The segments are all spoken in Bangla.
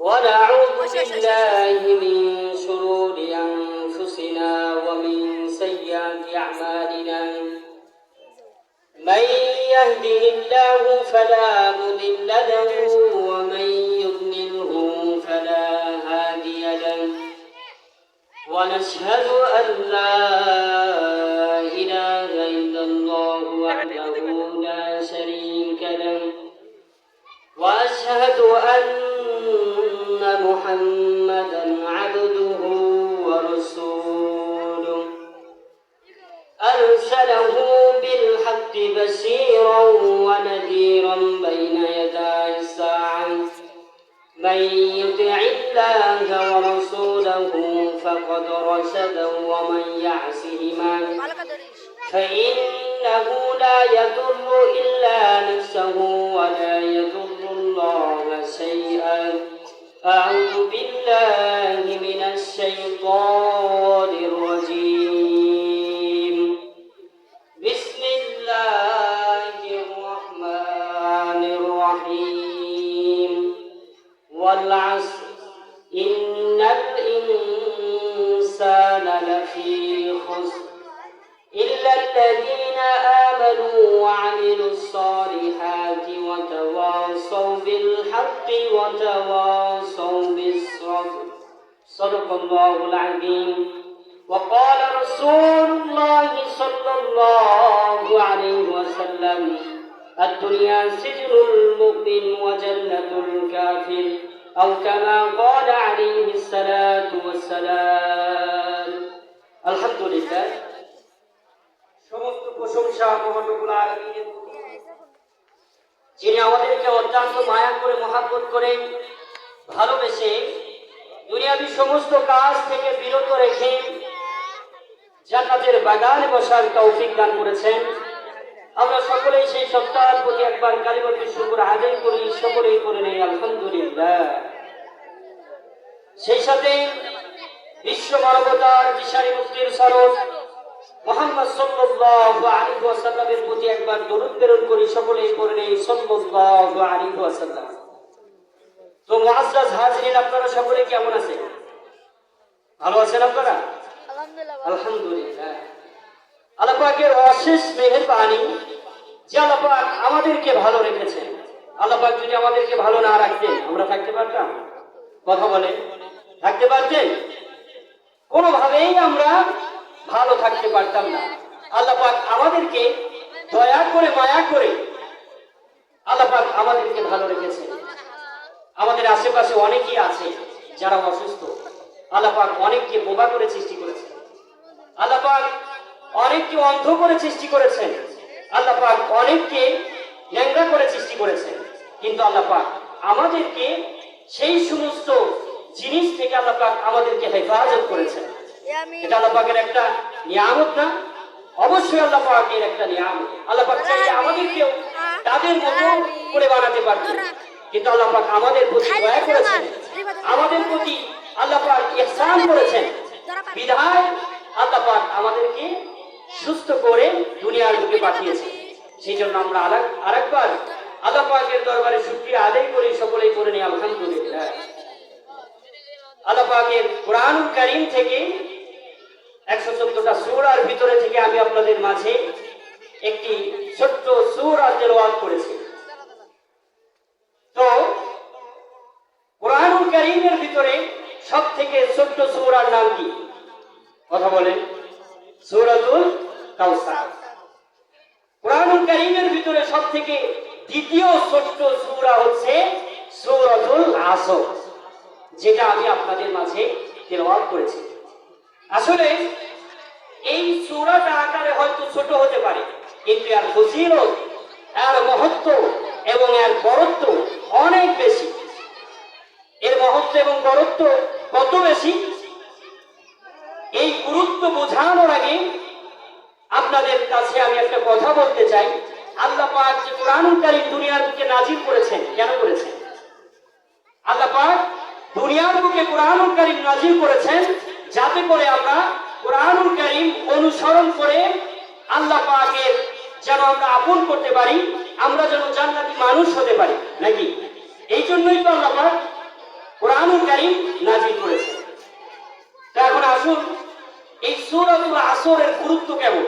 ونعوذ بالله من شرور أنفسنا ومن سيئات أعمالنا من يهده الله فلا مضل له ومن يضلله فلا هادي له ونشهد أن لا إله إلا الله وحده لا شريك له وأشهد أن محمدا عبده ورسوله أرسله بالحق بشيرا ونذيرا بين يدي الساعة من يطع الله ورسوله فقد رشد ومن يعصهما فإنه لا يضر إلا نفسه ولا يضر الله شيئا أعوذ بالله من الشيطان الرجيم بسم الله الرحمن الرحيم والعصر إن الإنسان لفي خسر إلا الذين آمنوا وعملوا الصالحات وتواصوا بالحق وتواصوا بالصبر صدق الله العظيم وقال رسول الله صلى الله عليه وسلم الدنيا سجن المؤمن وجنة الكافر أو كما قال عليه الصلاة والسلام الحمد لله সমস্ত প্রশংসা মহানবুল আলামিনের যিনি আমাদেরকে অত্যন্ত মায়া করে মহব্বত করে ভালোবেসে দুনিয়াবী সমস্ত কাজ থেকে বিরত রেখে জান্নাতের বাগানে বসার তৌফিক দান করেছেন। আমরা সকলেই সেই সত্তার প্রতি একবার কালিমাতুর শুকর আদায় করি, সকলেই করে নেই আলহামদুলিল্লাহ। সেই সাথে বিশ্ব মানবতার দিশারি মুক্তির স্বরূপ মুহাম্মদ সাল্লাল্লাহু আলাইহি ওয়াসাল্লামের প্রতি একবার দরুদ প্রেরণ করি, সকলেই পড়ে নেই সাল্লাল্লাহু আলাইহি ওয়াসাল্লাম। তো মুআজ্জাজ হাজিরিন, আপনারা সকলে কেমন আছেন? ভালো আছেন আপনারা? আলহামদুলিল্লাহ। আল্লাহ পাকের অশেষ মেহেরবানি যে আল্লাহ পাক আমাদেরকে ভালো রেখেছেন। আল্লাহ পাক যদি আমাদেরকে ভালো না রাখতেন আমরা থাকতে পারতাম? কথা বলেন, থাকতে পারতেন? কোনোভাবেই আমরা ভালো থাকতে পারতাম না। আল্লাহ পাক আমাদেরকে দয়া করে মায়া করে আল্লাহ পাক আমাদেরকে ভালো রেখেছেন। আমাদের আশেপাশে অনেকেই আছে যারা অসুস্থ। আল্লাহ পাক অনেককে বোবা করে সৃষ্টি করেছেন। আল্লাহ পাক অনেককে অন্ধ করে সৃষ্টি করেছেন। আল্লাহ পাক অনেককে ন্যাংরা করে সৃষ্টি করেছেন। কিন্তু আল্লাহ পাক আমাদেরকে সেই সমস্ত জিনিস থেকে আল্লাহ পাক আমাদেরকে হেফাজত করেছেন। এটা আল্লাহ পাকের একটা নিয়ামত না? অবশ্যই আল্লাহ পাকের একটা নিয়ামত। আল্লাহ পাক চাইলে আমাদেরকেও তাদের মতো করে বানাতে পারতেন, কিন্তু আল্লাহ পাক আমাদের প্রতি দয়া করেছেন, আমাদের প্রতি আল্লাহ পাক ইহসান করেছেন। বিধায় আল্লাহ পাক আমাদেরকে সুস্থ করে দুনিয়ার বুকে পাঠিয়েছেন। সেই জন্য আমরা আরেকবার আল্লাহ পাকের দরবারে শুকরিয়া আদায় করি, সকলেই করে নিই আলহামদুলিল্লাহ। আল্লাহ পাকের কোরআনুল কারীম থেকে 114টা সূরার ভিতরে থেকে আমি আপনাদের মাঝে একটি ছোট্ট সূরা তেলাওয়াত করেছি। তো কোরআনুল কারীমের ভিতরে সবথেকে ছোট্ট সূরার নাম কি? কথা বলেন। সূরাতুল কাউসার। কোরআনুল কারীমের ভিতরে সবথেকে দ্বিতীয় ছোট্ট সূরা হচ্ছে সূরাতুল আসর, যেটা আমি আপনাদের মাঝে তেলাওয়াত করেছি। আসলে এই সূরাটা আকারে হয়তো ছোট হতে পারে, কিন্তু এর ফজিলত, এর মহত্ব এবং এর বরত্ব অনেক বেশি। এর মহত্ব এবং বরত্ব কত বেশি, এই গুরুত্ব বোঝানোর আগে আপনাদের কাছে আমি একটা কথা বলতে চাই। আল্লাহ পাক যে কোরআনুল কারীম দুনিয়ার বুকে নাজিল করেছেন, কেন করেছেন? আল্লাহ পাক দুনিয়ার বুকে কোরআনুল কারীম নাজিল করেছেন যাতে করে আমরা কোরআনুল কারীম অনুসরণ করে আল্লাহ পাকের যেন আমরা আপন করতে পারি, আমরা যেন জান্নাতি মানুষ হতে পারি, নাকি? এই জন্যই তো আল্লাহ পাক কোরআন কারীম নাযিল করেছেন। তো এখন আসুন এই সূরাতুল আসরের গুরুত্ব কেমন,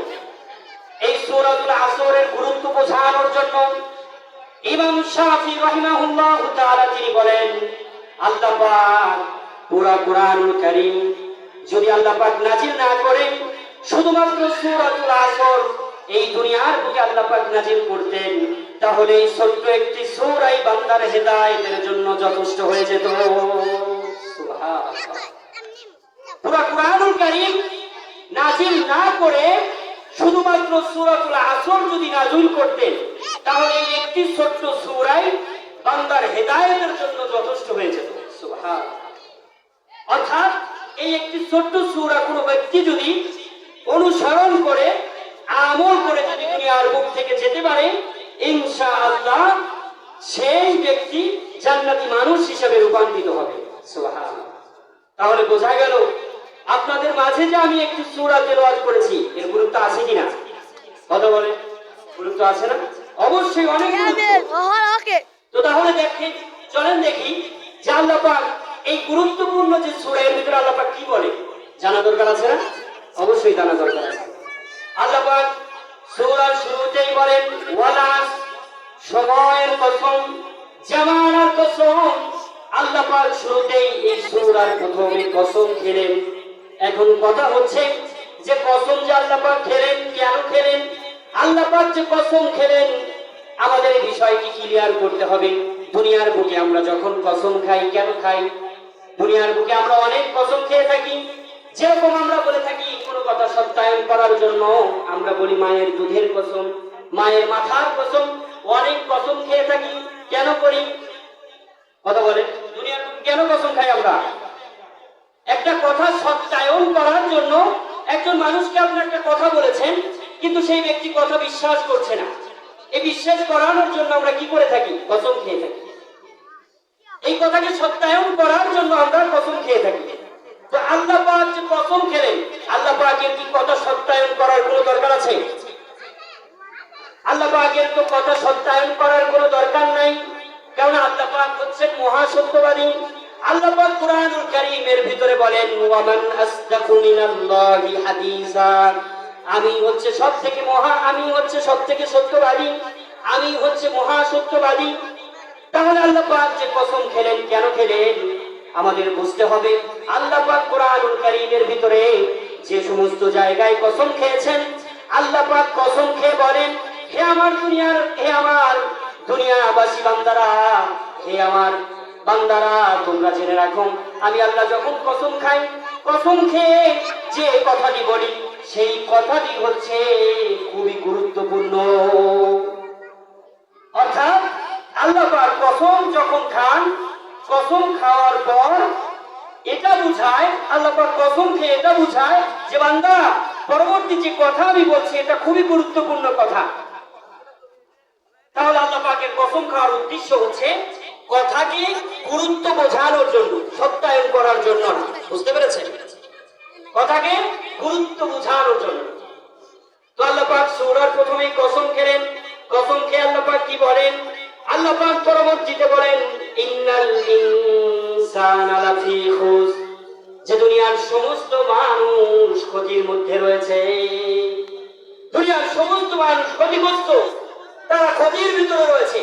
এই সূরাতুল আসরের গুরুত্ব বোঝানোর জন্য ইমাম শাফিঈ রাহিমাহুল্লাহু তাআলা তিনি বলেন, আল্লাহ পাক পুরা কোরআনুল কারীম যদি আল্লাহ পাক নাযিল না করেন, শুধুমাত্র সূরাতুল আসর এই দুনিয়ার বুকে আল্লাহ পাক নাযিল করতেন, তাহলে এই ছোট্ট একটি সূরাই বান্দার হেদায়েতের জন্য যথেষ্ট হয়ে যেত। সুবহানাল্লাহ। পুরা কোরআনুল কারীম নাযিল না করে শুধুমাত্র সূরাতুল আসর যদি নাযিল করতেন, তাহলে এই একটি ছোট্ট সূরাই বান্দার হেদায়েতের জন্য যথেষ্ট হয়ে যেত। সুবহানাল্লাহ। অর্থাৎ এই একটি ছোট্ট সূরা কোনো ব্যক্তি যদি অনুসরণ করে আমল করে যদি দুনিয়ার বুক থেকে যেতে পারে, ইনশাআল্লাহ সেই ব্যক্তি জান্নাতি মানুষ হিসেবে রূপান্তরিত হবে। সুবহানাল্লাহ। তাহলে বোঝা গেল আপনাদের মাঝে যে আমি একটি সূরা তেলাওয়াত করেছি, এর গুরুত্ব আছে কিনা? কথা বলে, গুরুত্ব আছে না? অবশ্যই অনেক গুরুত্ব। তো তাহলে দেখেন, চলেন দেখি যে আল্লাহ পাক এই গুরুত্বপূর্ণ যে সূরা, এর ভিতরে আল্লাহ পাক কি বলে জানা দরকার আছে না? অবশ্যই জানা দরকার আছে। আল্লাহ পাক সূরার শুরুতেই বলেন, ওয়ালাস, সময়ের কসম, জামানার কসম। আল্লাহ পাক শুরুতেই এই সূরার প্রথমে কসম খেলেন। এখন কথা হচ্ছে যে কসম যে আল্লাহ পাক খেলেন, কেন খেলেন? আল্লাহ পাক যে কসম খেলেন, আমাদের এই বিষয়টি ক্লিয়ার করতে হবে। দুনিয়ার বুকে আমরা যখন কসম খাই, কেন খাই? দুনিয়ার বুকে আমরা অনেক কসম খেয়ে থাকি। যেরকম আমরা বলে থাকি কোনো কথা সত্যায়ন করার জন্য, আমরা বলি মায়ের দুধের কসম, মায়ের মাথার কসম, অনেক কসম খেয়ে থাকি। কেন করি? কথা বলে, দুনিয়ার বুকে কেন কসম খাই আমরা? একটা কথা সত্যায়ন করার জন্য। একজন মানুষকে আপনি একটা কথা বলেছেন, কিন্তু সেই ব্যক্তি কথা বিশ্বাস করছে না। এই বিশ্বাস করানোর জন্য আমরা কি করে থাকি? কসম খেয়ে থাকি। এই কথাকে সত্যায়ন করার জন্য আমরা কসম খেয়ে থাকি। তো আল্লাহ পাক যে কসম খেলেন, আল্লাহ পাকের কি কথা সত্যায়ন করার কোনো দরকার আছে? আল্লাহ পাকের তো কথা সত্যায়ন করার কোনো দরকার নাই, কারণ আল্লাহ পাক হচ্ছেন মহাসত্যবাদী। আল্লাহ পাক কোরআনুল কারীমের ভিতরে বলেন, ওয়ামান আসদাকু মিনাল্লাহি হাদিসা, আমি হচ্ছে সবথেকে আমি হচ্ছে সবথেকে সত্যবাদী, আমি হচ্ছে মহাসত্যবাদী। তাহলে আল্লাহ পাক যে কসম খেলেন, কেন খেলেন? আমাদের বুঝতে হবে আল্লাহ পাক কোরআনুল কারীমের ভিতরে যে সমস্ত জায়গায় কসম খেয়েছেন, আল্লাহ পাক কসম খেয়ে বলেন, হে আমার দুনিয়াবাসী বান্দারা, হে আমার বান্দারা, তোমরা জেনে রাখো, আমি আল্লাহ যখন কসম খাই, কসম খেয়ে যে কথাটি বলি, সেই কথাটি হচ্ছে খুবই গুরুত্বপূর্ণ। অর্থাৎ আল্লাহ পাক কসম যখন খান, কসম খাওয়ার পর এটা বুঝায়, আল্লাহ পাক কসম খেয়ে এটা বুঝায় যে বান্দা, পরবর্তী যে কথা আমি বলছি এটা খুবই গুরুত্বপূর্ণ কথা। তাহলে আল্লাহ পাকের কসম খাওয়ার উদ্দেশ্য হচ্ছে কথাকে গুরুত্ব বোঝানোর জন্য, সত্যায়ন করার জন্য না। বুঝতে পেরেছেন? কথাকে গুরুত্ব বোঝানোর জন্য। তো আল্লাহ পাক সূরার প্রথমেই কসম খেলেন। কসম খেয়ে আল্লাহ পাক কি বলেন? আল্লাহ পাক পরবর্তীতে বলেন, ইন্নাল ইনসানা লাফি খুসর, যে দুনিয়ার সমস্ত মানুষ ক্ষতির মধ্যে রয়েছে। দুনিয়ার সমস্ত মানুষ ক্ষতিগ্রস্ত, তারা ক্ষতির ভিতরে রয়েছে।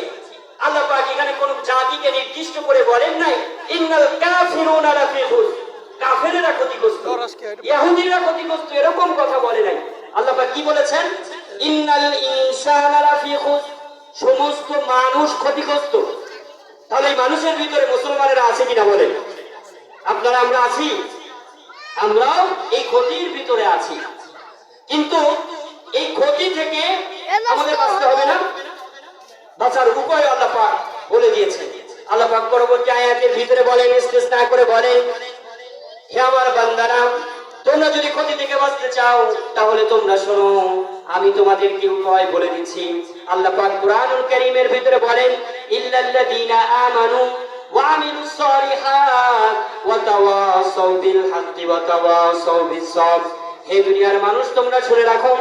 আল্লাহ পাক এখানে কোন জাতিকে নির্দিষ্ট করে বলেন নাই ইন্নাল কাফিরুনা লাফি খুসর, কাফেরেরা ক্ষতিগ্রস্ত, ইহুদিরা ক্ষতিগ্রস্ত, এরকম কথা বলে নাই। আল্লাহ পাক কি বলেছেন? ইন্নাল ইনসানা লাফি খুসর, সমস্ত মানুষ ক্ষতিগ্রস্ত। তাহলে এই মানুষের ভিতরে মুসলমানেরা আছে কিনা বলেন? আপনারা আমরা আছি, আমরাও এই ক্ষতির ভিতরে আছি। কিন্তু এই ক্ষতি থেকে আমাদের বাঁচতে হবে না? বাঁচার উপায় আল্লাহ পাক বলে দিয়েছেন। আল্লাহ পাক পরবর্তী আয়াতের ভিতরে বলেন, ইস্তেসনা করে বলেন, হে আমার বান্দারা, তোমরা যদি ক্ষতি থেকে বাঁচতে চাও তাহলে তোমরা শোনো, আমি তোমাদেরকে উপায় বলে দিচ্ছি। আল্লাহ পাক কোরআনুল কারীমের ভিতরে বলেন, ইল্লাল্লাযীনা আমানু ওয়া আমিলুস সালিহাত ওয়া তাওয়াসাউ বিল হাক্কি ওয়া তাওয়াসাউ বিস সাবর। হে দুনিয়ার মানুষ, তোমরা শুনে রাখো,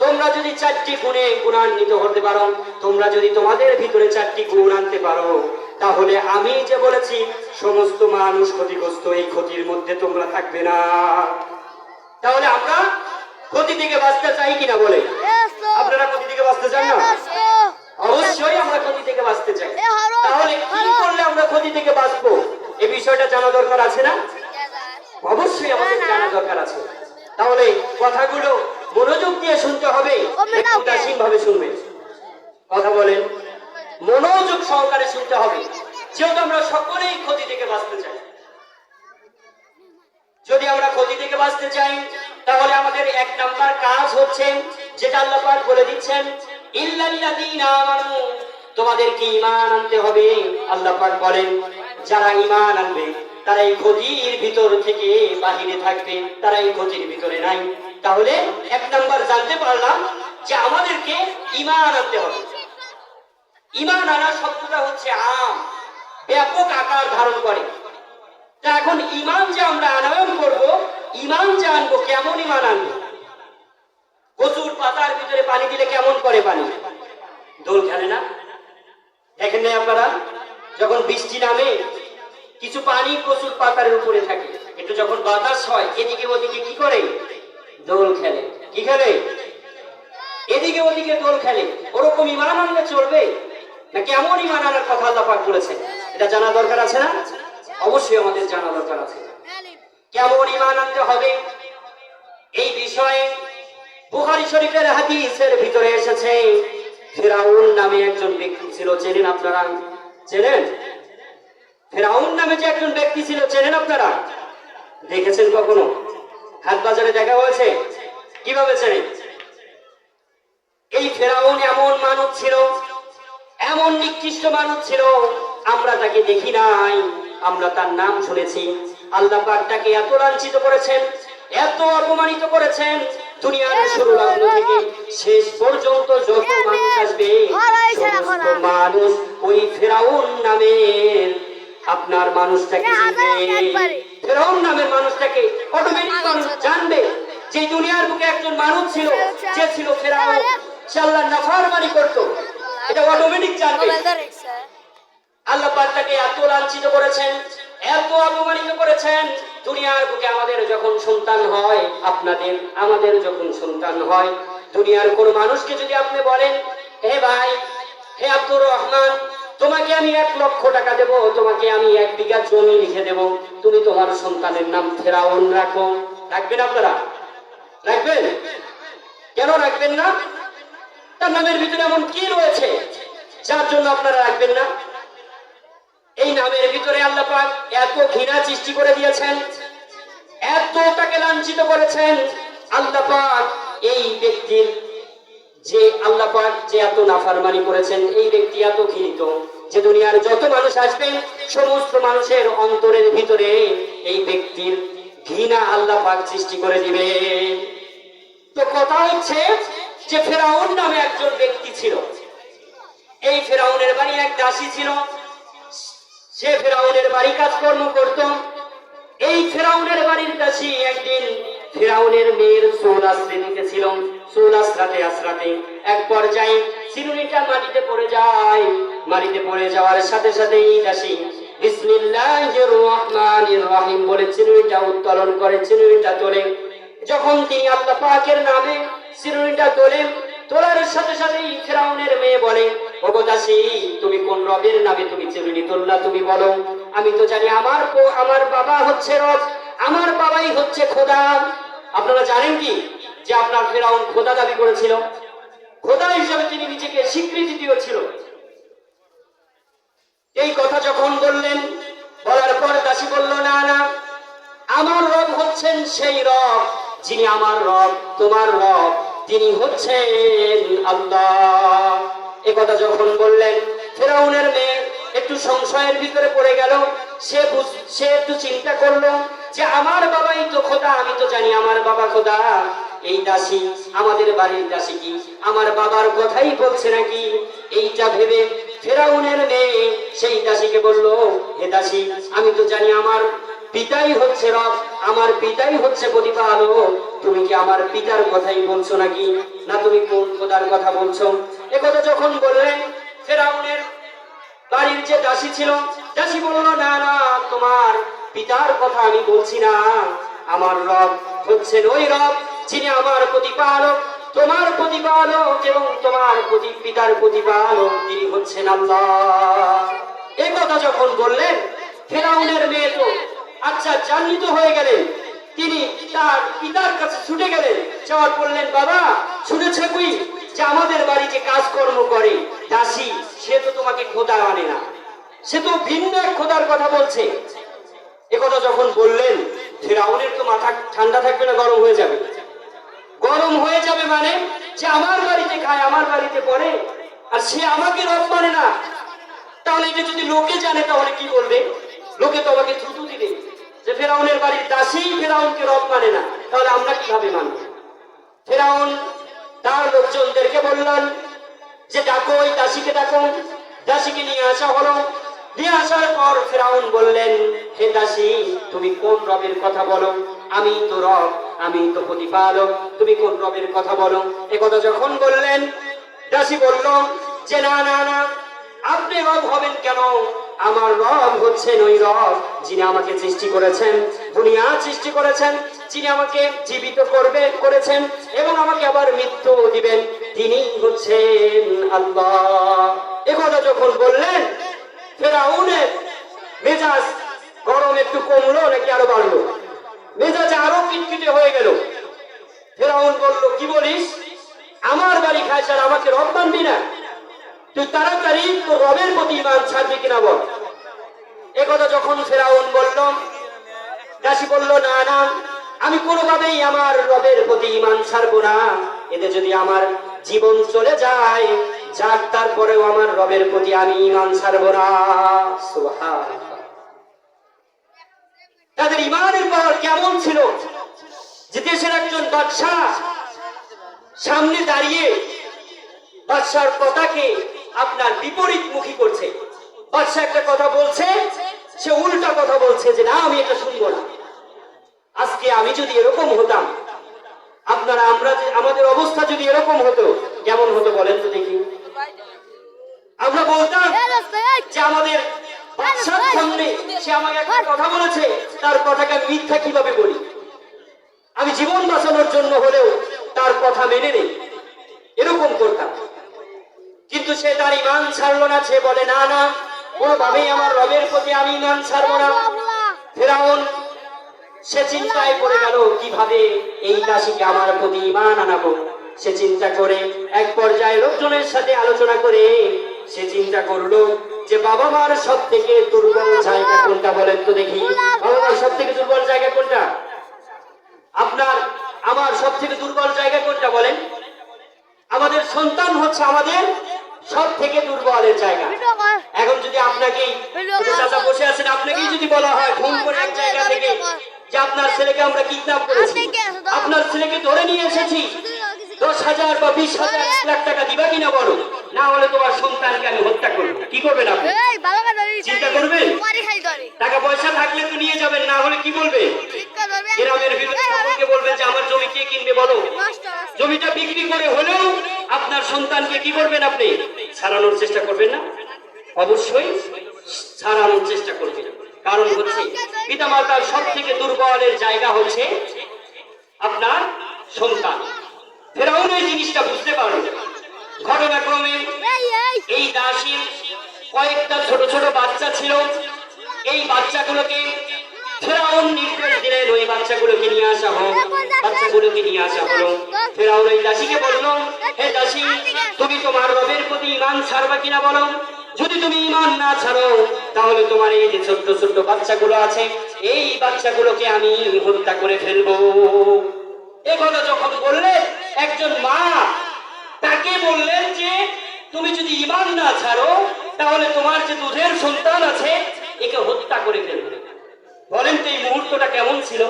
তোমরা যদি চারটি গুণে গুণান্বিত হতে পারো, তোমরা যদি তোমাদের ভিতরে চারটি গুণ আনতে পারো, তাহলে আমি যে বলেছি সমস্ত মানুষ ক্ষতিগ্রস্ত, এই ক্ষতির মধ্যে তোমরা থাকবে না। তাহলে আমরা ক্ষতি থেকে বাঁচতে চাই কিনা বলে? আপনারা ক্ষতি থেকে বাঁচতে চান না? অবশ্যই আমরা ক্ষতি থেকে বাঁচতে চাই। তাহলে কি করলে আমরা ক্ষতি থেকে বাঁচবো, এই বিষয়টা জানা দরকার আছে না? অবশ্যই আমাদের জানা দরকার আছে। তাহলে কথাগুলো মনোযোগ দিয়ে শুনতে হবে, উদাসীন ভাবে শুনবে। কথা বলেন, মনোযোগ সহকারে শুনতে হবে, যেহেতু আমরা সকলেই ক্ষতি থেকে বাঁচতে চাই। যদি আমরা ক্ষতি থেকে বাঁচতে চাই, তাহলে আমাদের এক নাম্বার কাজ হচ্ছে, যেটা আল্লাহ পাক বলে দিচ্ছেন, ইল্লাল্লাযীনা আমানু, তোমাদেরকে ঈমান আনতে হবে। আল্লাহ পাক বলেন, যারা ঈমান আনবে তারা এই ক্ষতির ভিতর থেকে বাহিরে থাকবে, তারা এই ক্ষতির ভিতরে নাই। তাহলে এক নাম্বার জানতে পারলাম যে আমাদেরকে ঈমান আনতে হবে। ঈমান আনা শব্দটা হচ্ছে আম, ব্যাপক আকার ধারণ করে। তা এখন ঈমান যে আমরা আনয়ন করব, ঈমান যে আনবো, কেমন ঈমান আনবো? কচুর পাতার ভিতরে পানি দিলে কেমন করে পানি? দোল খেলে না? দেখেন না আপনারা, যখন বৃষ্টি নামে কিছু পানি কচুর পাতার উপরে থাকে, একটু যখন বাতাস হয় এদিকে ওদিকে কি করে? দোল খেলে। কি খেলে? এদিকে ওদিকে দোল খেলে। ওরকম ঈমান আনলে চলবে না? কেমন ঈমান আনার কথা আল্লাহ পাক বলেছেন, এটা জানা দরকার আছে না? অবশ্যই আমাদের জানা দরকার আছে। কেমন ঈমান আনতে হবে এই বিষয়ে বুখারী শরীফের হাদিসের ভিতরে এসেছে, ফিরআউন নামে একজন ব্যক্তি ছিল, চেনেন আপনারা? চেনেন? ফিরআউন নামে যে একজন ব্যক্তি ছিল, চেনেন আপনারা? দেখেছেন কখনো? হাট বাজারে দেখা হয়েছে? কিভাবে চেনেন? এই ফিরআউন এমন মানব ছিল, এমন নিকৃষ্ট মানুষ ছিল, আমরা তাকে দেখি নাই, আমরা তার নাম শুনেছি। আল্লাহ পাক তাকে এত লাঞ্ছিত করেছেন, এত অপমানিত করেছেন, দুনিয়ার শুরু লগ্ন থেকে শেষ পর্যন্ত যত মানুষ আসবে সমস্ত মানুষ ওই ফিরআউন নামের আপনার মানুষটাকে চিনবে। ফিরআউন নামের মানুষটাকে অটোমেটিক মানুষ জানবে যে দুনিয়ার বুকে একজন মানুষ ছিল, যে ছিল ফিরআউন, সে আল্লাহর নাফরমানি করত, এটা অটোমেটিক জানবে। আল্লাহ পাক তাকে এত লাঞ্ছিত করেছেন, এত অপমানিত করেছেন। দুনিয়ার বুকে আমাদের যখন সন্তান হয়, আপনাদের আমাদের যখন সন্তান হয়, দুনিয়ার কোন মানুষকে যদি আপনি বলেন, হে ভাই, হে আব্দুর রহমান, তোমাকে আমি 1 লক্ষ টাকা দেব, তোমাকে আমি 1 বিঘা জমি লিখে দেব, তুমি তোমার সন্তানের নাম ফিরআউন রাখো, রাখবেন আপনারা? রাখবেন? কেন রাখবেন না? তার নামের ভিতরে এমন কি রয়েছে যার জন্য আপনারা রাখবেন না? এই নামের ভিতরে আল্লাহ পাক এত ঘৃণা সৃষ্টি করে দিয়েছেন, এত তাকে লাঞ্ছিত করেছেন। আল্লাহ পাক এই ব্যক্তির যে আল্লাহ পাক যে এত নাফরমানি করেছেন, এই ব্যক্তি এত ঘৃণিত যে দুনিয়ার যত মানুষ আসবেন সমস্ত মানুষের অন্তরের ভিতরে এই ব্যক্তির ঘৃণা আল্লাহ পাক সৃষ্টি করে দিবেন। তো কথা হচ্ছে যে ফিরআউন নামে একজন ব্যক্তি ছিল, এই ফিরআউনের বাড়ি এক দাসী ছিল, সে ফিরআউনের বাড়ি কাজকর্ম করত। এই ফিরআউনের বাড়ির দাসী একদিন ফিরআউনের মেয়ের চুল আশ্রয় নিতেছিল। চুল আশ্রাতে আশ্রাতে এক পর্যায়ে চিরুনিটা মাটিতে পড়ে যায়। মাটিতে পড়ে যাওয়ার সাথে সাথে এই দাসী বিসমিল্লাহির রহমানির রহিম বলে চিরুনিটা উত্তোলন করে, চিরুনিটা তোলে। যখন তিনি আল্লাহ পাকের নামে চিরুনিটা তোলার সাথে সাথেই ফিরআউনের মেয়ে বলে, ওগো দাসী, তুমি কোন রবের নামে তুমি চিরুনি তুললা, তুমি বলো। আমি তো জানি আমার বাবা হচ্ছে রব, আমার বাবাই হচ্ছে খোদা। আপনারা জানেন কি যে আপনার ফিরআউন খোদা দাবি করেছিল? খোদা হিসেবে তিনি নিজেকে স্বীকৃতি দিয়েছিল। এই কথা যখন বললেন, বলার পর দাসী বলল, না না, আমার রব হচ্ছেন সেই রব যিনি আমার রব, তোমার রব তিনি হচ্ছেন আল্লাহ। এই কথা যখন বললেন, ফিরআউনের মেয়ে একটু সংশয়ের ভিতরে পড়ে গেল। সে একটু চিন্তা করলো যে আমার বাবাই তো খোদা, আমি তো জানি আমার বাবা খোদা। এই দাসী, আমাদের বাড়ির দাসী কি আমার বাবার কথাই বলছে নাকি? এইটা ভেবে ফিরআউনের মেয়ে সেই দাসীকে বলল, হে দাসী, আমি তো জানি আমার পিতাই হচ্ছে রব, আমার পিতাই হচ্ছে প্রতিপালক, তুমি কি আমার পিতার কথাই বলছো নাকি, না তুমি কোন খোদার কথা বলছো? একথা যখন বললেন, ফিরআউনের বাড়ির যে দাসী ছিল, দাসী বলল, না না, তোমার পিতার কথা আমি বলছি না, আমার রব হচ্ছেন ওই রব যিনি আমার প্রতিপালক, তোমার প্রতিপালক এবং তোমার পিতার প্রতিপালক তিনি হচ্ছেন আল্লাহ। এই কথা যখন বললেন, ফেরাউনের মেয়ে তো আচ্ছা জান্নিত হয়ে গেলেন। তিনি তার পিতার কাছে ছুটে গেলেন, যাওয়ার বললেন, বাবা শুনেছ কি যে আমাদের বাড়িতে কাজকর্ম করে দাসী, সে তো তোমাকে খোদা মানে না, সে তো ভিন্ন এক খোদার কথা বলছে। একথা যখন বললেন, ফেরাউনের তো মাথা ঠান্ডা থাকবে না, গরম হয়ে যাবে। গরম হয়ে যাবে মানে যে আমার বাড়িতে খায়, আমার বাড়িতে পড়ে, আর সে আমাকে রব মানে না। তাহলে এটা যদি লোকে জানে তাহলে কি বলবে? লোকে তো আমাকে থুতু দিবে যে ফেরাউনের বাড়ির দাসী ফেরাউনকে রব মানে না, তাহলে আমরা কিভাবে মানব? ফেরাউন তার লোকজনদেরকে বললেন যে ডাকো, ওই দাসীকে ডাকো। দাসীকে নিয়ে আসা হলো। নিয়ে আসার পর ফেরাউন বললেন, হে দাসী, তুমি কোন রবের কথা বলো? আমি তো রব, আমি তো প্রতিপালক, তুমি কোন রবের কথা বলো? একথা যখন বললেন, দাসী বলল যে না না না, আপনি রব হবেন কেন? আমার রব হচ্ছেন ওই রব যিনি আমাকে সৃষ্টি করেছেন, দুনিয়া সৃষ্টি করেছেন, যিনি আমাকে জীবিত করেছেন এবং আমাকে আবার মৃত্যু দিবেন, তিনি হচ্ছেন আল্লাহ। একথা যখন বললেন, ফেরাউনের মেজাজ গরম একটু কমলো নাকি আরো বাড়লো? মেজাজ আরো কিটকিটে হয়ে গেল। ফেরাউন বলল, কি বলিস? আমার বাড়ি খাইছ আর আমাকে রব মানবি না? তুই তাড়াতাড়ি তোর রবের প্রতি ঈমান ছাড়বি কিনা বল। একথা যখন ফেরাউন বলল, দাসী বলল, না না, আমি কোনোভাবেই আমার রবের প্রতি ঈমান ছাড়বো না। এতে যদি আমার জীবন চলে যায় যাক, তারপরেও আমার রবের প্রতি আমি ঈমান ছাড়বো না। সুবহানাল্লাহ। তাদের ঈমানের পাওয়ার কেমন ছিল যে দেশের একজন বাদশাহ সামনে দাঁড়িয়ে বাদশার কথাকে আপনার বিপরীতমুখী করছে। বাদশা একটা কথা বলছে, সে উল্টা কথা বলছে যে না, আমি এটা শুনবো না। আজকে আমি যদি এরকম হতাম, আমাদের অবস্থা যদি এরকম হতো, কেমন হতো বলেন তো দেখি? আমরা বলতাম যে আমাদের বাদশার সামনে সে আমাকে একটা কথা বলেছে, তার কথাকে আমি মিথ্যা কিভাবে বলি? আমি জীবন বাঁচানোর জন্য হলেও তার কথা মেনে নেই, এরকম করতাম। কিন্তু সে তার ঈমান ছাড়লো না। সে বলে, না না, কোনোভাবেই আমার রবের প্রতি আমি ঈমান ছাড়বো না। ফেরাউন সে চিন্তায় পড়ে গেল, কিভাবে এই দাসীকে আমার প্রতি ঈমান আনাবো। সে চিন্তা করে এক পর্যায়ে লোকজনের সাথে আলোচনা করে সে চিন্তা করলো যে বাবা মার সব থেকে দুর্বল জায়গা কোনটা বলেন তো দেখি? বাবা মার সব থেকে দুর্বল জায়গা কোনটা? আমার সব থেকে দুর্বল জায়গা কোনটা বলেন? আমাদের সন্তান হচ্ছে আমাদের সব থেকে দুর্বলের জায়গা। এখন যদি আপনাকেই, চাচা বসে আছেন, আপনাকেই যদি বলা হয় ফোন করে এক জায়গা থেকে যে আপনার ছেলেকে আমরা কিডন্যাপ করেছি, আপনার ছেলেকে ধরে নিয়ে এসেছি, 10,000 বা 20,000 1 লাখ টাকা দিবা কিনা বলো, না হলে তোমার সন্তানকে আমি হত্যা করবো, কি করবেন আপনি? চিন্তা করবেন? টাকা পয়সা থাকলে তো নিয়ে যাবেন, না হলে কি বলবে? গ্রামের ভিতরে সকলকে বলবেন যে আমার জমি কে কিনবে বলো। জমিটা বিক্রি করে হলেও আপনার সন্তানকে কি করবেন আপনি? ছাড়ানোর চেষ্টা করবেন না? অবশ্যই ছাড়ানোর চেষ্টা করবেন। কারণ হচ্ছে পিতামাতার সব থেকে দুর্বলের জায়গা হচ্ছে আপনার সন্তান। ফেরাউন এই জিনিসটা বুঝতে পারল। ঘটনাক্রমে এই দাসীর কয়েকটা ছোট ছোট বাচ্চা ছিল। এই বাচ্চাগুলোকে ফেরাউন নির্দেশ দিলেন ওই বাচ্চাগুলোকে নিয়ে আসা হোক। বাচ্চাগুলোকে নিয়ে আসা হলো। ফেরাউন ওই দাসীকে বলল, হে দাসী, তুমি তোমার রবের প্রতি ঈমান ছাড়বা কিনা বলো। যদি তুমি ঈমান না ছাড়ো তাহলে তোমার এই যে ছোট্ট ছোট্ট বাচ্চাগুলো আছে, এই বাচ্চাগুলোকে আমি হত্যা করে ফেলবো। এ কথা যখন বললেন, একজন মা তাকে বললেন যে তুমি যদি ঈমান না ছাড়ো তাহলে তোমার যে দুধের সন্তান আছে একে হত্যা করে ফেলবে। বলেন তো এই মুহূর্তটা কেমন ছিল?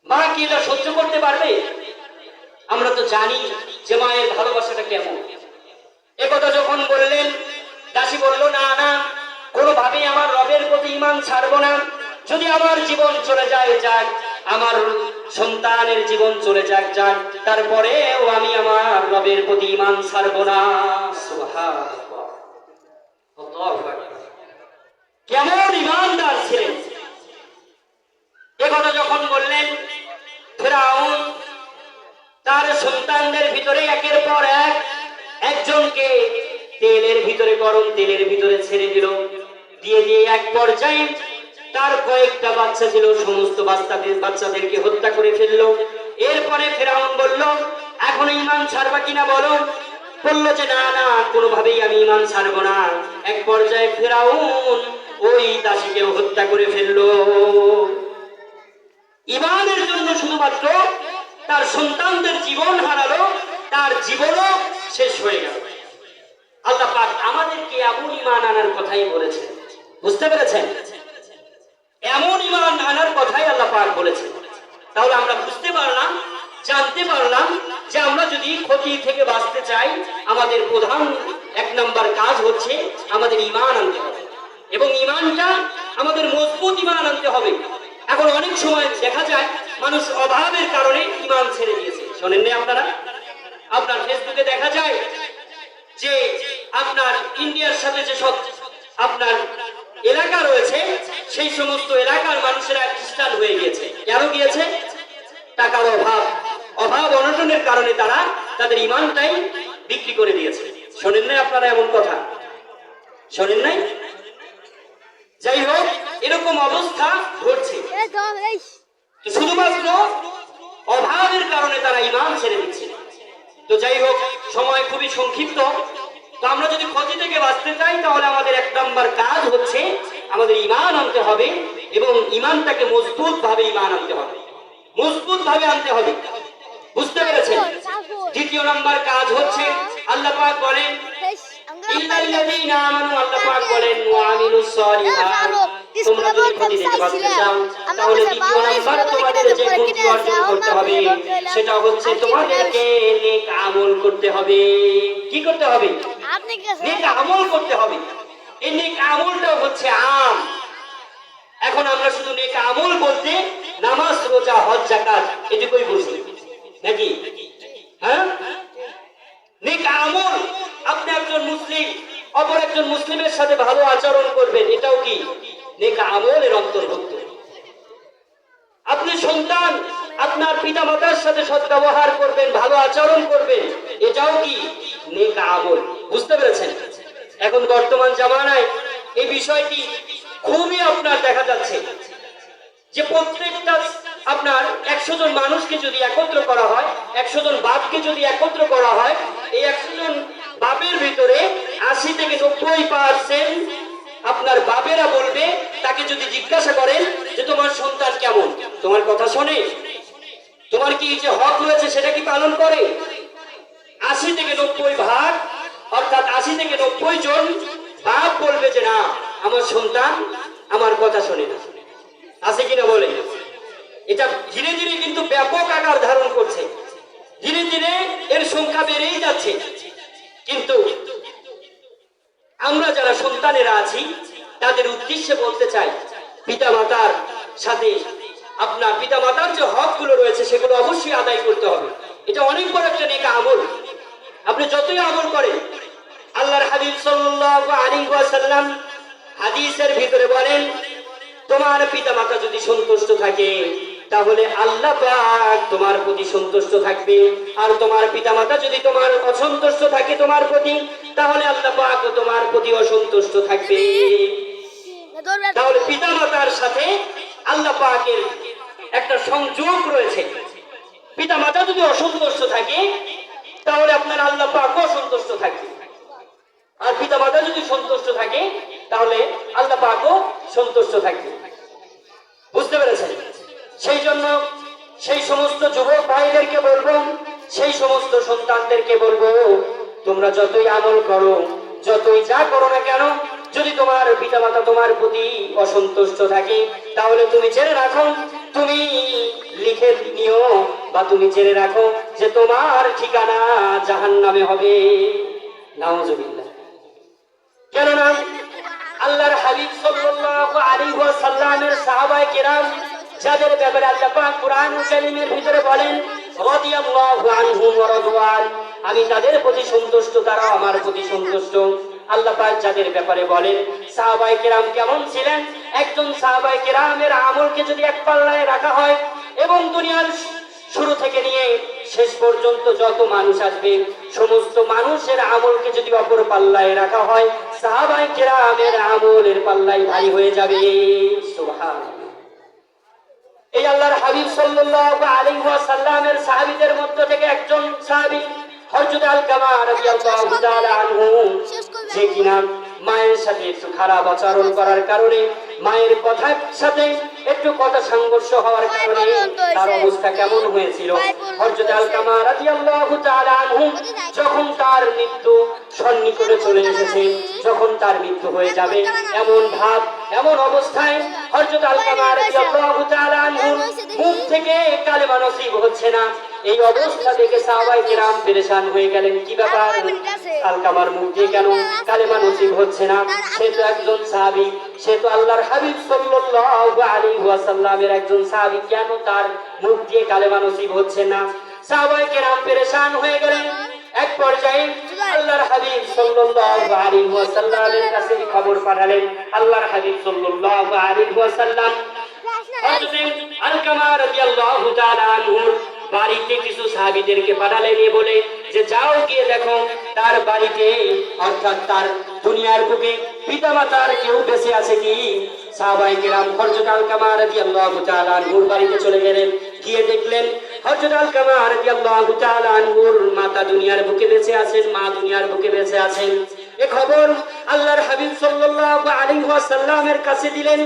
মা কি এটা সহ্য করতে পারবে? আমরা তো জানি যে মায়ের ভালোবাসাটা কেমন। একথা যখন বললেন, দাসী বলল, না না, কোনোভাবেই আমার রবের প্রতি ঈমান ছাড়বো না। যদি আমার জীবন চলে যায় যাক, আমার সন্তানের জীবন চলে যাক যাক, তারপরেও আমি আমার রবের প্রতি ঈমান ছাড়বো না। সুবহানাল্লাহ। কেমন ইমানদার ছিলেন এ কথা যখন বললেন, ফিরআউন তার সন্তানদের ভিতরে একের পর এক একজনকে তেলের ভিতরে, গরম তেলের ভিতরে ছেড়ে দিল। দিয়ে দিয়ে এক পর্যায়ে তার কয়েকটা বাচ্চা ছিল, সমস্ত বাচ্চাদেরকে হত্যা করে ফেললো। এরপরে ফিরআউন বলল, এখন ঈমান ছাড়বা কিনা বলো। বলল যে না না, কোনোভাবেই আমি ঈমান ছাড়বো না। এক পর্যায়ে ফিরআউন ওই দাসীকে হত্যা করে ফেললো। ঈমানের জন্য শুধুমাত্র তার সন্তানদের জীবন হারালো, তার জীবনও শেষ হয়ে গেল। আল্লাহ পাক আমাদেরকে এমন ঈমান আনার কথাই বলেছেন, বুঝতে পেরেছেন? এমন ঈমান আনার কথাই আল্লাহ পাক বলেছেন। তাহলে আমরা বুঝতে পারলাম, জানতে পারলাম যে আমরা যদি ক্ষতি থেকে বাঁচতে চাই, আমাদের প্রধান এক নম্বর কাজ হচ্ছে আমাদের ঈমান আনতে হবে, এবং ঈমানটা আমাদের মজবুত ঈমান আনতে হবে। এখন অনেক সময় দেখা যায় মানুষ অভাবের কারণে ঈমান ছেড়ে দিয়েছে। শোনেন না আপনারা? আপনার ফেসবুকে দেখা যায় যে আপনার ইন্ডিয়ার সাথে যে সব আপনার এলাকা রয়েছে, সেই সমস্ত এলাকার মানুষেরা খ্রিস্টান হয়ে গিয়েছে। কেন গিয়েছে? টাকার অভাব অনটনের কারণে তারা তাদের ঈমানটাই বিক্রি করে দিয়েছে। শোনেন নাই আপনারা এমন কথা? শোনেন নাই? যাই হোক, এরকম অবস্থা ঘটছে। তো শুধুমাত্র অভাবের কারণে তারা ঈমান ছেড়ে দিচ্ছে। তো যাই হোক, সময় খুবই সংক্ষিপ্ত। তো আমরা যদি ক্ষতি থেকে বাঁচতে চাই, তাহলে আমাদের এক নম্বর কাজ হচ্ছে আমাদের ঈমান আনতে হবে, এবং ঈমানটাকে মজবুত ভাবে ঈমান আনতে হবে, মজবুত ভাবে আনতে হবে। বুঝতে পেরেছেন? দ্বিতীয় নম্বর কাজ হচ্ছে আল্লাহ পাক বলেন ইল্লাল্লাযীনা আমানু, আল্লাহ পাক বলেন ওয়া আমিলুস সলিহাত। তোমরা যদি ক্ষতি থেকে বাঁচতে চাও, তাহলে দ্বিতীয় নম্বর তোমাদের যে গুণটি অর্জন করতে হবে সেটা হচ্ছে তোমাদেরকে নেক আমল করতে হবে। কি করতে হবে? নেক আমল করতে হবে। এই নেক আমলটা হচ্ছে আম। এখন আমরা শুধু নেক আমল বলতে নামাজ, রোজা, হজ, যাকাত এটুকুই বুঝি নাকি? হ্যাঁ, নেক আমল আপনি একজন মুসলিম অপর একজন মুসলিমের সাথে ভালো আচরণ করবেন, এটাও কি নেক আমলের অন্তর্ভুক্ত। আপনি সন্তান আপনার পিতা মাতার সাথে সদ্ব্যবহার করবেন, ভালো আচরণ করবেন, এটাও কি নেক আমল। বুঝতে পেরেছেন? এখন বর্তমান জামানায় এই বিষয়টি খুবই আপনার দেখা যাচ্ছে যে প্রত্যেকটা আপনার 100 জন মানুষকে যদি একত্র করা হয়, 100 জন বাপকে যদি একত্র করা হয়, এই 100 জন বাপের ভিতরে 80 থেকে 90% আপনার বাপেরা বলবে, তাকে যদি জিজ্ঞাসা করেন যে তোমার সন্তান কেমন, তোমার কথা শোনে, তোমার কি যে হক রয়েছে সেটা কি পালন করে, 80 থেকে 90 ভাগ, অর্থাৎ 80 থেকে 90 জন বাপ বলবে যে না, আমার সন্তান আমার কথা শোনে না। আছে কিনা বলে? এটা ধীরে ধীরে কিন্তু ব্যাপক আকার ধারণ করছে, ধীরে ধীরে এর সংখ্যা বেড়েই যাচ্ছে। কিন্তু আমরা যারা সন্তানেরা আছি তাদের উদ্দেশ্যে বলতে চাই, পিতা মাতার সাথে আপনার পিতা মাতার যে হকগুলো রয়েছে সেগুলো অবশ্যই আদায় করতে হবে। এটা অনেক বড় একটা নেক আমল। আপনি যতই আমল করেন, আল্লাহর হাবিব সাল্লাল্লাহু আলাইহি ওয়াসাল্লাম হাদিসের ভিতরে বলেন, তোমার পিতা মাতা যদি সন্তুষ্ট থাকে তাহলে আল্লাহ পাক তোমার প্রতি সন্তুষ্ট থাকবে, আর তোমার পিতা মাতা যদি তোমার অসন্তুষ্ট থাকে তোমার প্রতি, তাহলে আল্লাহ পাক তোমার প্রতি অসন্তুষ্ট থাকবে। তাহলে পিতা মাতার সাথে আল্লাহ পাকের একটা সংযোগ রয়েছে। পিতা মাতা যদি অসন্তুষ্ট থাকে তাহলে আপনার আল্লাহ পাক অসন্তুষ্ট থাকবে, আর পিতা মাতা যদি সন্তুষ্ট থাকে তাহলে আল্লাহ পাকও সন্তুষ্ট থাকবে। বুঝতে পেরেছেন? সেই জন্য সেই সমস্ত যুবক ভাইদেরকে বলবো, সেই সমস্ত সন্তানদেরকে বলবো, তোমরা যতই আমল করো, যতই যা করো না কেন, যদি তোমার পিতা মাতা তোমার প্রতি অসন্তুষ্ট থাকে, তাহলে তুমি জেনে রাখো, তুমি লিখে নিও বা তুমি জেনে রাখো যে তোমার ঠিকানা জাহান্নামে হবে। নাউজুবিল্লাহ। কেননা আল্লাহর হাবিব সাল্লাল্লাহু আলাইহি ওয়াসাল্লামের সাহাবায়ে কেরাম যাদের ব্যাপারে আল্লাহ পাক কুরআনুল কারীমের ভিতরে বলেন রাদিয়াল্লাহু আনহুম ওয়া রাদওয়ান, আমি তাদের প্রতি সন্তুষ্ট, তারাও আমার প্রতি সন্তুষ্ট। আল্লাহ পাক যাদের ব্যাপারে বলেন সাহাবায়ে কেরাম কেমন ছিলেন, একজন সাহাবায়ে কেরামের আমলকে যদি এক পাল্লায় রাখা হয় এবং দুনিয়ার শুরু থেকে নিয়ে শেষ পর্যন্ত যত মানুষ আসবে সমস্ত মানুষের আমলকে যদি অপর পাল্লায় রাখা হয় সাহাবায়ে কেরামের আমলের পাল্লাই ভারী হয়ে যাবে। সুবহানাল্লাহ। এই আল্লাহর হাবিব সাল্লাল্লাহু আলাইহি ওয়াসাল্লামের সাহাবীদের মধ্য থেকে একজন সাহাবী হযরত আলকামা রাদিয়াল্লাহু তাআলা আনহু, যে কিনা মায়ের সাথে একটু খারাপ আচরণ করার কারণে, মায়ের কথার সাথে একটু কথা সংঘর্ষ হওয়ার কারণে তার অবস্থা কেমন হয়েছিল। হযরত আলকামা রাদিয়াল্লাহু তাআলা আনহু যখন তার মৃত্যু সন্নিকটে চলে এসেছে, যখন তার মৃত্যু হয়ে যাবে এমন ভাব, এমন অবস্থায় হযরত আলকামা রাদিয়াল্লাহু তাআলা আনহুর মুখ থেকে কালেমা নসিব হচ্ছে না। এই অবস্থা দেখে সাহাবায়ে কেরাম পেরেশান হয়ে গেলেন, কি ব্যাপার, আলকামার মুখ দিয়ে কেন কালেমা নসিব হচ্ছে না? সে তো একজন সাহাবী, সে তো আল্লাহর হাবিব সাল্লাল্লাহু আলাইহি ওয়াসাল্লামের একজন সাহাবী, কেন তার মুখ দিয়ে কালেমা নসিব হচ্ছে না? সাহাবায়ে কেরাম পেরেশান হয়ে গেলেন। এক পর্যায়ে আল্লাহর হাবিব সাল্লাল্লাহু আলাইহি ওয়াসাল্লামের কাছে খবর পাঠালেন। আল্লাহর হাবিব সাল্লাল্লাহু আলাইহি ওয়াসাল্লাম হযরত আলকামা রাদিয়াল্লাহু তাআলা আনহুর বাড়িতে কিছু সাহাবীদেরকে পাঠালেন, এ বলে যে যাও গিয়ে দেখো তার বাড়িতে, অর্থাৎ তার দুনিয়ার বুকে পিতামাতার কেউ বেঁচে আছে কি। সাহাবায়ে কেরাম হযরত আলকামা রাদিয়াল্লাহু তাআলা আনহুর বাড়িতে চলে গেলেন। গিয়ে দেখলেন হযরত আলকামা রাদিয়াল্লাহু তাআলা আনহুর মাতা দুনিয়ার বুকে বেঁচে আছেন, মা দুনিয়ার বুকে বেঁচে আছেন। এই খবর আল্লাহর হাবিব সাল্লাল্লাহু আলাইহি ওয়াসাল্লামের কাছে দিলেন।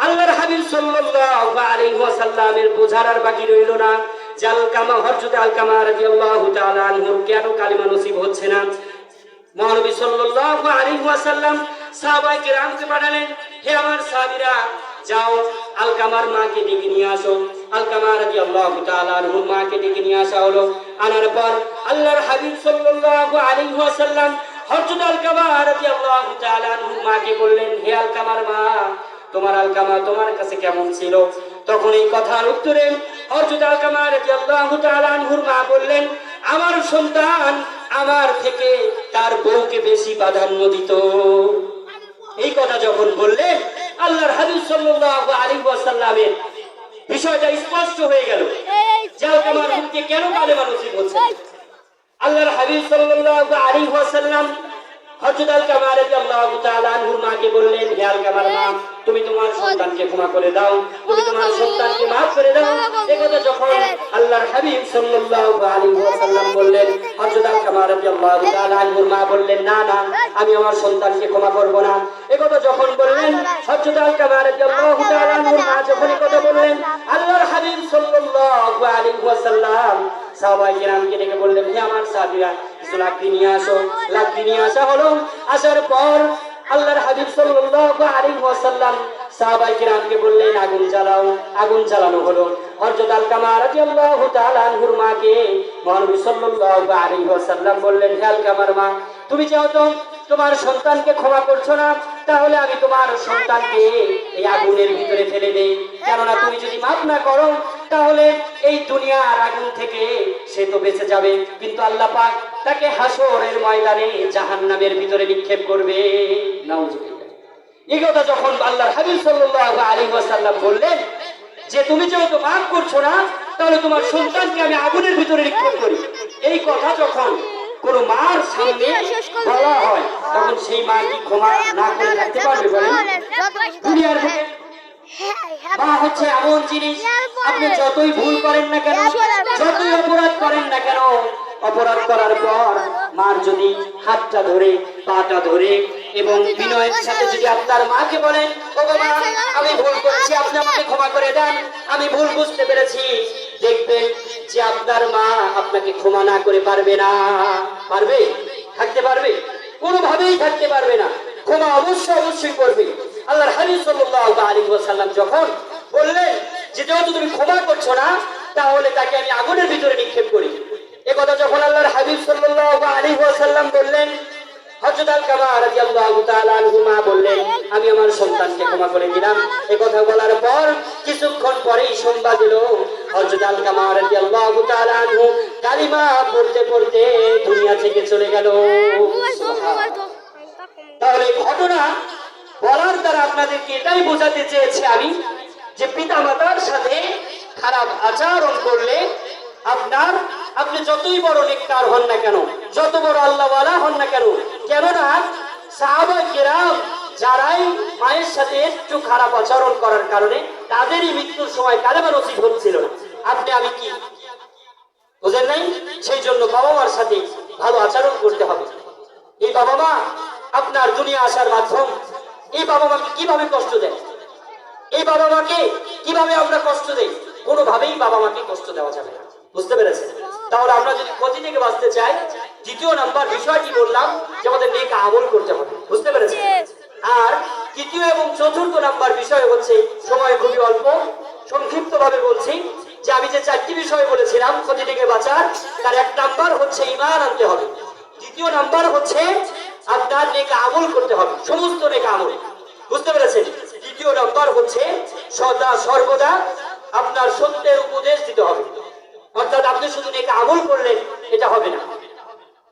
আল্লাহর হাবিব সাল্লাল্লাহু আলাইহি ওয়াসাল্লামের বোঝার আর বাকি রইল না যে আলকামা, হযরত আলকামা রাদিয়াল্লাহু তাআলা আনহুর কেন কালিমা নসিব হচ্ছে না। মহানবী সাল্লাল্লাহু আলাইহি ওয়াসাল্লাম সাহাবায়ে কেরামকে পাঠালেন, হে আমার সাহাবীরা, যাও আলকামার মাকে ডেকে নিয়ে আসো। আলকামা রাদিয়াল্লাহু তাআলা আনহুর মাকে ডেকে নিয়ে আসা হলো। আনার পর আল্লাহর হাবিব সাল্লাল্লাহু আলাইহি ওয়াসাল্লাম হযরত আলকামা রাদিয়াল্লাহু তাআলা আনহুর মাকে বললেন, হে আলকামার মা, তোমার আলকামা তোমার কাছে কেমন ছিল? তখন এই কথার উত্তরে হযরত আলকামা রাদিয়াল্লাহু তাআলা আনহুর মা বললেন, আমার সন্তান আমার থেকে তার বউকে বেশি প্রাধান্য দিত। এই কথা যখন বললেন আল্লাহর হাবিব সাল্লাল্লাহু আলাইহি ওয়াসাল্লামের বিষয়টা স্পষ্ট হয়ে গেল যে আলকামার মুখে কেন কালেমা নসিব হচ্ছে। আল্লাহর হাবিব সাল্লাল্লাহু আলাইহি ওয়াসাল্লাম হযরত আলকামা রাদিয়াল্লাহু তাআলা আনহুর মাকে বললেন, হে আলকামার মা, তুমি তোমার সন্তানকে ক্ষমা করে দাও, তুমি তোমার সন্তানকে মাফ করে দাও। এই কথা যখন আল্লাহর হাবিব সাল্লাল্লাহু আলাইহি ওয়াসাল্লাম বললেন, হযরত আলকামা রাদিয়াল্লাহু তাআলা আনহুর মা বললেন, না না, আমি আমার সন্তানকে ক্ষমা করব না। এই কথা যখন বললেন হযরত আলকামা রাদিয়াল্লাহু তাআলা আনহুর মা যখন এই কথা বললেন, আল্লাহর হাবিব সাল্লাল্লাহু আলাইহি ওয়াসাল্লাম সাহাবায়ে কেরামকে ডেকে বললেন, হে আমার সাহাবীরা, কিছু লাকড়ি নিয়ে আসো। লাকড়ি নিয়ে আসা হলো। আসার পর আল্লাহর হাবিব সাল্লাল্লাহু আলাইহি ওয়াসাল্লাম সাহাবায়ে কেরামকে বললেন, আগুন জ্বালাও। আগুন জ্বালানো হলো। হযরত আলকামা রাদিয়াল্লাহু তাআলা আনহুর মাকে মহানবী সাল্লাল্লাহু আলাইহি ওয়াসাল্লাম বললেন, হে আলকামার মা, তুমি যেহেতু তোমার সন্তানকে ক্ষমা করছো না, তাহলে আমি তোমার সন্তানকে এই আগুনের ভিতরে ফেলে দেই। কেননা তুমি যদি মাফ না করো তাহলে এই দুনিয়ার আগুন থেকে সে তো বেঁচে যাবে, কিন্তু আল্লাহ পাক তাকে হাসরের ময়দানে জাহান্নামের ভিতরে নিক্ষেপ করবে। নাউজুবিল্লাহ। এই কথা যখন আল্লাহর হাবিব সাল্লাল্লাহু আলাইহি ওয়াসাল্লাম বললেন যে তুমি যেহেতু মাফ করছো না, তাহলে তোমার সন্তানকে আমি আগুনের ভিতরে নিক্ষেপ করি। এই কথা যখন কোন মার সামনে বলা হয়, তখন সেই মা কি ক্ষমা না করে থাকতে পারবে বলেন? দুনিয়ার মা হচ্ছে এমন জিনিস, আপনি যতই ভুল করেন না কেন, যতই অপরাধ করেন না কেন, অপরাধ করার পর মার যদি হাতটা ধরে, পাটা ধরে এবং বিনয়ের সাথে যদি আপনার মাকে বলেন, ওগো মা, আমি ভুল করেছি, আপনি আমাকে ক্ষমা করে দেন, আমি ভুল বুঝতে পেরেছি, দেখবেন যে আপনার মা আপনাকে ক্ষমা না করে পারবে না। পারবে? থাকতে পারবে? কোনোভাবেই থাকতে পারবে না। ক্ষমা অবশ্যই করবে। আল্লাহর হাবিব সাল্লাল্লাহু আলাইহি ওয়াসাল্লাম যখন বললেন যে যেহেতু তুমি ক্ষমা করছো না, তাহলে তাকে আমি আগুনের ভিতরে নিক্ষেপ করি। এই কথা যখন আল্লাহর হাবিব সাল্লাল্লাহু আলাইহি ওয়াসাল্লাম বললেন, হযরত আলকামা রাদিয়াল্লাহু তাআলা আনহু মা বললেন, আমি আমার সন্তানকে ক্ষমা করে দিলাম। এই কথা বলার পর কিছুক্ষণ পরেই সংবাদ এলো হযরত আলকামা রাদিয়াল্লাহু তাআলা আনহু কালিমা পড়তে পড়তে দুনিয়া থেকে চলে গেল। তাহলে ঘটনা বলার দ্বারা আপনাদেরকে এটাই বোঝাতে চেয়েছি আমি যে পিতা মাতার সাথে খারাপ আচরণ করলে আপনি যতই বড় নেককার হন না কেন, যত বড় আল্লাহওয়ালা হন না কেন, কেননা সাহাবায়ে কেরাম যারাই মায়ের সাথে একটু খারাপ আচরণ করার কারণে তাদেরই মৃত্যুর সময় কালেমা নসিব হচ্ছিল না। আপনি আমি কি বুঝেন নাই? সেই জন্য বাবা মার সাথে ভালো আচরণ করতে হবে। এই বাবা মা আপনার দুনিয়া আসার মাধ্যম। এই বাবা মাকে কিভাবে কষ্ট দেয়, এই বাবা মাকে কিভাবে আমরা কষ্ট দেই? কোনোভাবেই বাবা মাকে কষ্ট দেওয়া যাবে না। বুঝতে পেরেছেন? তাহলে আমরা যদি ক্ষতি থেকে বাঁচতে চাই, দ্বিতীয় নাম্বার বিষয়টি বললাম যে আমাদের নেক আমল করতে হবে। বুঝতে পেরেছেন? আর তৃতীয় এবং চতুর্থ নাম্বার বিষয় হচ্ছে, সময় খুবই অল্প, সংক্ষিপ্ত ভাবে বলছি যে আমি যে চারটি বিষয় বলেছিলাম ক্ষতি থেকে বাঁচার, তার এক নাম্বার হচ্ছে ঈমান আনতে হবে, দ্বিতীয় নাম্বার হচ্ছে আপনার নেক আমল করতে হবে, সমস্ত নেক আমল। বুঝতে পেরেছেন? তৃতীয় নাম্বার হচ্ছে সদা সর্বদা আপনার সত্যের উপদেশ দিতে হবে। অর্থাৎ আপনি শুধু নেক আমল করলেন এটা হবে না,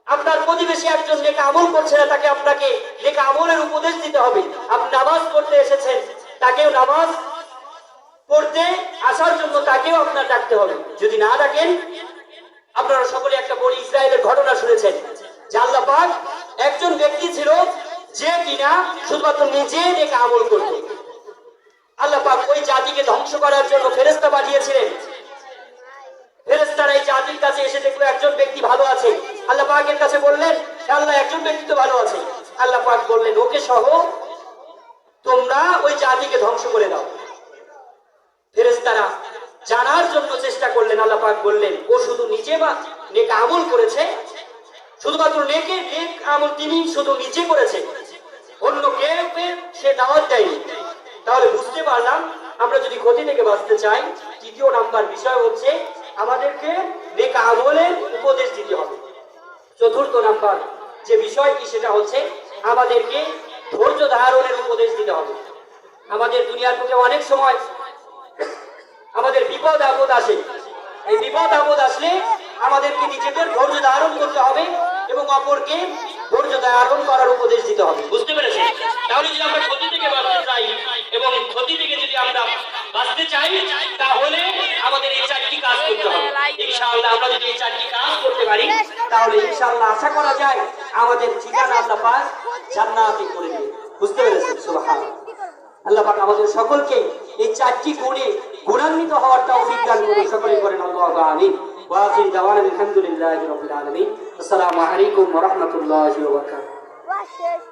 আপনার প্রতিবেশী একজন নেক আমল করছে না, তাকে আপনাকে নেক আমলের উপদেশ দিতে হবে। আপনি নামাজ পড়তে এসেছেন, তাকেও নামাজ পড়তে আসার জন্য তাকেও আপনার ডাকতে হবে। যদি না ডাকেন, আপনারা সকলে একটা বড় ইসরায়েলের ঘটনা শুনেছেন যে আল্লাহ পাক একজন ব্যক্তি ছিল যে কিনা শুধুমাত্র নিজে নেক আমল করত। আল্লাহ পাক ওই জাতিকে ধ্বংস করার জন্য ফেরেশতা পাঠিয়েছিলেন। ফেরেশতারা এই জাতির কাছে এসে দেখলো একজন ব্যক্তি ভালো আছে। আল্লাহ পাকের কাছে বললেন, আল্লাহ একজন ব্যক্তি তো ভালো আছে। আল্লাহ পাক বললেন, ওকে সহ তোমরা ওই জাতিকে ধ্বংস করে দাও। ফেরেশতারা জানার জন্য চেষ্টা করলেন। আল্লাহ পাক বললেন, ও শুধু নিজে বা নেক আমল করেছে, শুধুমাত্র নেক আমল তিনি শুধু নিজে করেছে, অন্য কেউ সে দাওয়াত দেয়নি। তাহলে বুঝতে পারলাম আমরা যদি ক্ষতি থেকে বাঁচতে চাই, তৃতীয় নাম্বার বিষয় হচ্ছে আমাদেরকে নেক আমলের উপদেশ দিতে হবে। চতুর্থ নাম্বার যে বিষয়টি সেটা হচ্ছে আমাদেরকে ধৈর্য ধারণের উপদেশ দিতে হবে। আমাদের দুনিয়ার বুকে অনেক সময় আমাদের বিপদ আপদ আসে। এই বিপদ আপদ আসলে আমাদেরকে নিজেদের ধৈর্য ধারণ করতে হবে এবং অপরকে ধৈর্য ধারণ করার উপদেশ দিতে হবে। বুঝতে পেরেছেন? তাহলে যদি আমরা ক্ষতি থেকে বাঁচতে চাই এবং ক্ষতি থেকে যদি আমরা বাঁচতে চাই, তাহলে আমাদের এই চারটি কাজ করতে হবে। ইনশাআল্লাহ আমরা যদি এই চারটি কাজ করতে পারি, তাহলে ইনশাআল্লাহ আশা করা যায় আমাদের ঠিকানা আল্লাহ পাক জান্নাতে করে দিবেন। বুঝতে পেরেছেন? সুবহানাল্লাহ। আল্লাহ পাক আমাদের সকলকে এই চারটি গুণে গুণান্বিত হওয়ার তৌফিক দান করুন। সকলে করেন আল্লাহু আমিন। ওয়া আখির দাওয়ানা আলহামদুলিল্লাহি রাব্বিল আলামিন। আসসালামু আলাইকুম ওয়া রাহমাতুল্লাহি ওয়া বারাকাতুহু।